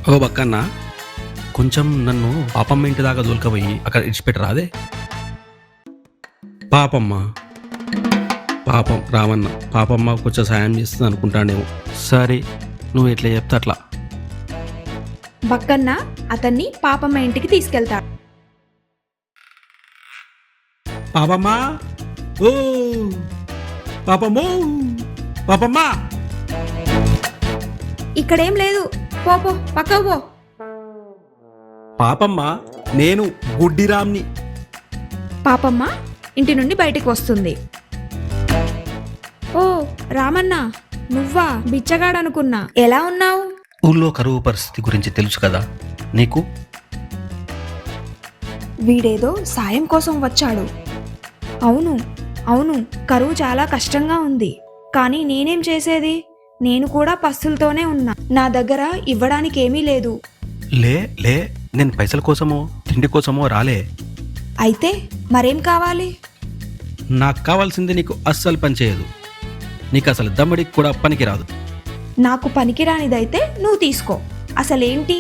ఓ బక్కన్న, కొంచెం నన్ను పాపమ్మ ఇంటి దాకా దొలకపోయి అక్కడ ఇడిచిపెట్టి రాదే. పాపమ్మ, పాపం రామన్న, పాపమ్మ కొంచెం సాయం చేస్తుంది అనుకుంటానేమో. సరే, నువ్వు ఎట్లా చెప్తా అట్లా. బక్కన్న అతన్ని పాపమ్మ ఇంటికి తీసుకెళ్తాడు. పాపమ్మ, ఓ పాపమ్మో, పాపమ్మ. ఇక్కడేం లేదు, పో పో పక్కకు పో. పాపమ్మ, నేను గుడ్డిరామ్ని. పాపమ్మ ఇంటి నుండి బయటికి వస్తుంది. ఓ రామన్న, నువ్వా? బిచ్చగాడనుకున్నా. ఎలా ఉన్నావు? ఊళ్ళో కరువు పరిస్థితి గురించి తెలుసు కదా నీకు. వీడేదో సాయం కోసం వచ్చాడు. అవును అవును, కరువు చాలా కష్టంగా ఉంది. కానీ నేనేం చేసేది? నేను కూడా పస్తులతోనే ఉన్నా. నా దగ్గర ఇవ్వడానికి ఏమీ లేదు. లే లే, నేను పైసల కోసమో తిండి కోసమో రాలే. అయితే మరేం కావాలి? నాకు కావాల్సింది నీకు అస్సలు పని చేయదు. నీకు అసలు దమ్మడికి కూడా పనికి రాదు. నాకు పనికిరానిదైతే నువ్వు తీసుకో. అసలేంటి?